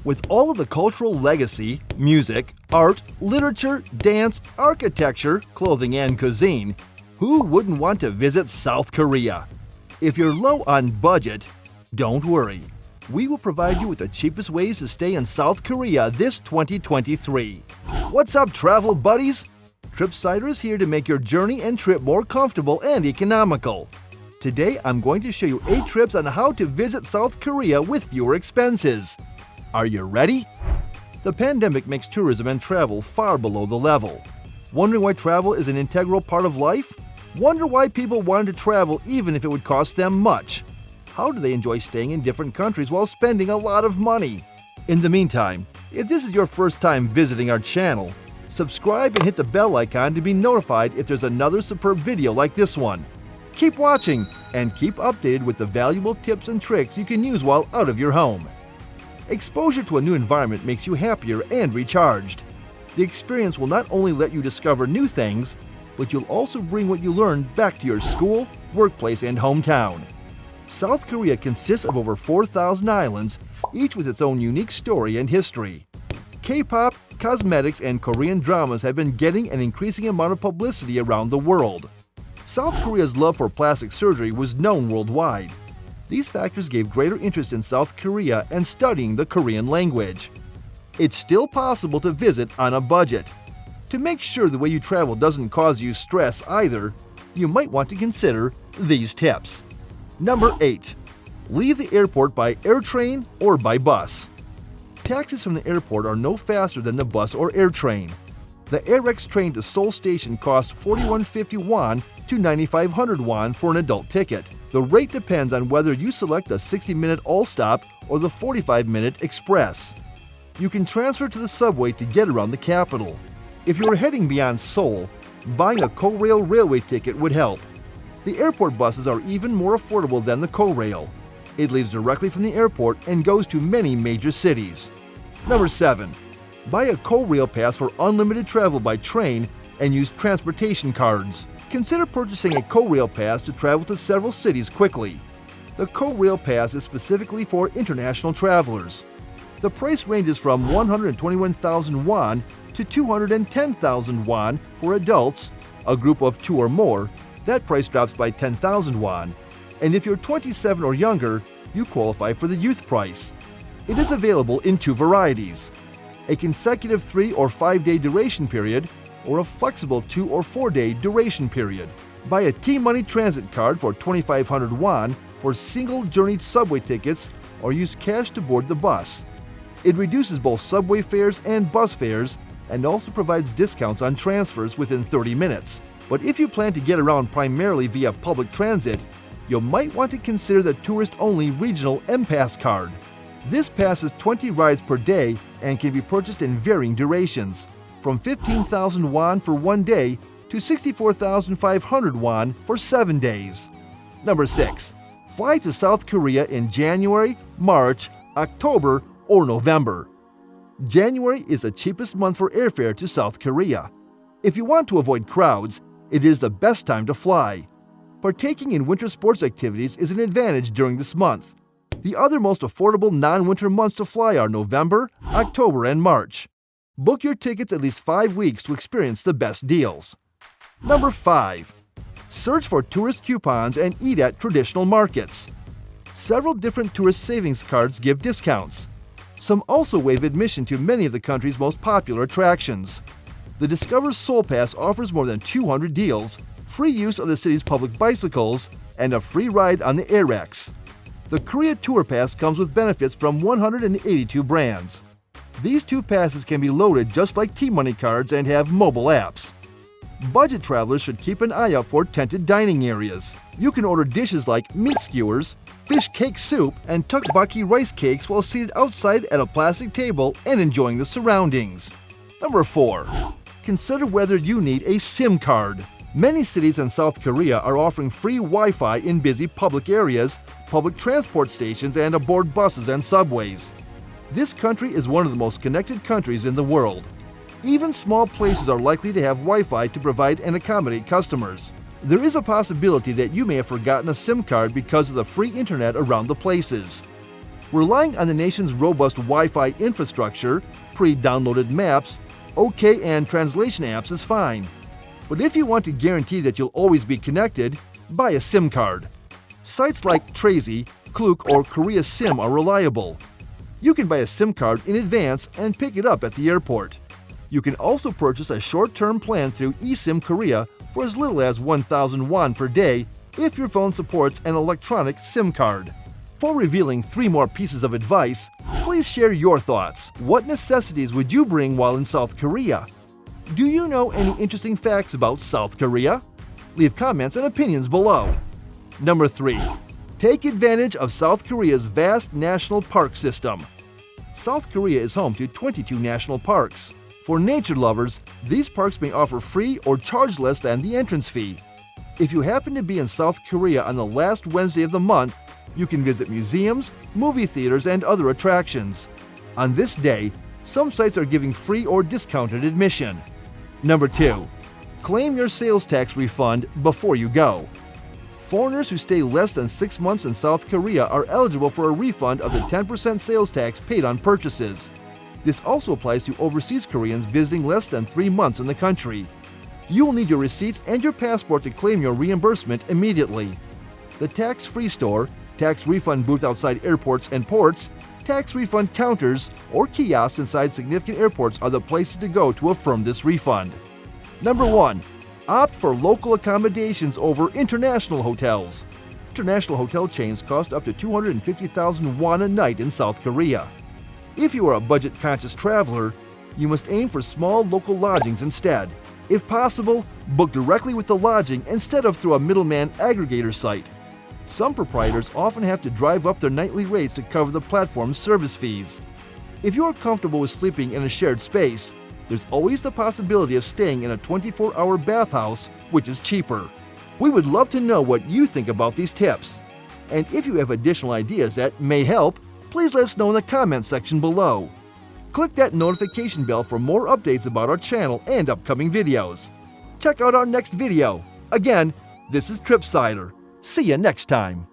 With all of the cultural legacy, music, art, literature, dance, architecture, clothing, and cuisine, who wouldn't want to visit South Korea? If you're low on budget, don't worry. We will provide you with the cheapest ways to stay in South Korea this 2023. What's up, travel buddies? Tripsider is here to make your journey and trip more comfortable and economical. Today, I'm going to show you 8 trips on how to visit South Korea with fewer expenses. Are you ready? The pandemic makes tourism and travel far below the level. Wondering why travel is an integral part of life? Wonder why people wanted to travel even if it would cost them much? How do they enjoy staying in different countries while spending a lot of money? In the meantime, if this is your first time visiting our channel, subscribe and hit the bell icon to be notified if there's another superb video like this one. Keep watching and keep updated with the valuable tips and tricks you can use while out of your home. Exposure to a new environment makes you happier and recharged. The experience will not only let you discover new things, but you'll also bring what you learned back to your school, workplace, and hometown. South Korea consists of over 4,000 islands, each with its own unique story and history. K-pop, cosmetics, and Korean dramas have been getting an increasing amount of publicity around the world. South Korea's love for plastic surgery was known worldwide. These factors gave greater interest in South Korea and studying the Korean language. It's still possible to visit on a budget. To make sure the way you travel doesn't cause you stress either, you might want to consider these tips. Number 8. Leave the airport by air train or by bus. Taxis from the airport are no faster than the bus or air train. The AirX train to Seoul Station costs 4,150 won to 9,500 won for an adult ticket. The rate depends on whether you select the 60-minute all-stop or the 45-minute express. You can transfer to the subway to get around the capital. If you're heading beyond Seoul, buying a Korail railway ticket would help. The airport buses are even more affordable than the Korail. It leaves directly from the airport and goes to many major cities. Number 7. Buy a Korail pass for unlimited travel by train and use transportation cards. Consider purchasing a Korail pass to travel to several cities quickly. The Korail pass is specifically for international travelers. The price ranges from 121,000 won to 210,000 won for adults, a group of 2 or more. That price drops by 10,000 won. And if you're 27 or younger, you qualify for the youth price. It is available in 2 varieties: a consecutive 3 or 5 day duration period, or a flexible 2 or 4 day duration period. Buy a T-Money transit card for 2,500 won for single journey subway tickets, or use cash to board the bus. It reduces both subway fares and bus fares and also provides discounts on transfers within 30 minutes. But if you plan to get around primarily via public transit, you might want to consider the tourist-only regional M-Pass card. This passes 20 rides per day and can be purchased in varying durations, from 15,000 won for 1 day to 64,500 won for 7 days. Number 6. Fly to South Korea in January, March, October, or November. January is the cheapest month for airfare to South Korea. If you want to avoid crowds, it is the best time to fly. Partaking in winter sports activities is an advantage during this month. The other most affordable non-winter months to fly are November, October, and March. Book your tickets at least 5 weeks to experience the best deals. Number 5. Search for tourist coupons and eat at traditional markets. Several different tourist savings cards give discounts. Some also waive admission to many of the country's most popular attractions. The Discover Seoul Pass offers more than 200 deals, free use of the city's public bicycles, and a free ride on the AirX. The Korea Tour Pass comes with benefits from 182 brands. These 2 passes can be loaded just like T-Money cards and have mobile apps. Budget travelers should keep an eye out for tented dining areas. You can order dishes like meat skewers, fish cake soup, and tteokbokki rice cakes while seated outside at a plastic table and enjoying the surroundings. Number 4. Consider whether you need a SIM card. Many cities in South Korea are offering free Wi-Fi in busy public areas, public transport stations, and aboard buses and subways. This country is one of the most connected countries in the world. Even small places are likely to have Wi-Fi to provide and accommodate customers. There is a possibility that you may have forgotten a SIM card because of the free internet around the places. Relying on the nation's robust Wi-Fi infrastructure, pre-downloaded maps, OK and translation apps is fine. But if you want to guarantee that you'll always be connected, buy a SIM card. Sites like Trazy, Klook, or Korea SIM are reliable. You can buy a SIM card in advance and pick it up at the airport. You can also purchase a short-term plan through eSIM Korea for as little as 1,000 won per day if your phone supports an electronic SIM card. Before revealing 3 more pieces of advice, please share your thoughts. What necessities would you bring while in South Korea? Do you know any interesting facts about South Korea? Leave comments and opinions below. Number 3. Take advantage of South Korea's vast national park system. South Korea is home to 22 national parks. For nature lovers, these parks may offer free or charge less than the entrance fee. If you happen to be in South Korea on the last Wednesday of the month, you can visit museums, movie theaters, and other attractions. On this day, some sites are giving free or discounted admission. Number 2. Claim your sales tax refund before you go. Foreigners who stay less than 6 months in South Korea are eligible for a refund of the 10% sales tax paid on purchases. This also applies to overseas Koreans visiting less than 3 months in the country. You will need your receipts and your passport to claim your reimbursement immediately. The tax-free store, tax refund booth outside airports and ports, tax refund counters, or kiosks inside significant airports are the places to go to affirm this refund. Number 1. Opt for local accommodations over international hotels. International hotel chains cost up to 250,000 won a night in South Korea. If you are a budget-conscious traveler, you must aim for small local lodgings instead. If possible, book directly with the lodging instead of through a middleman aggregator site. Some proprietors often have to drive up their nightly rates to cover the platform's service fees. If you are comfortable with sleeping in a shared space, there's always the possibility of staying in a 24-hour bathhouse, which is cheaper. We would love to know what you think about these tips. And if you have additional ideas that may help, please let us know in the comment section below. Click that notification bell for more updates about our channel and upcoming videos. Check out our next video. Again, this is Tripsider. See you next time.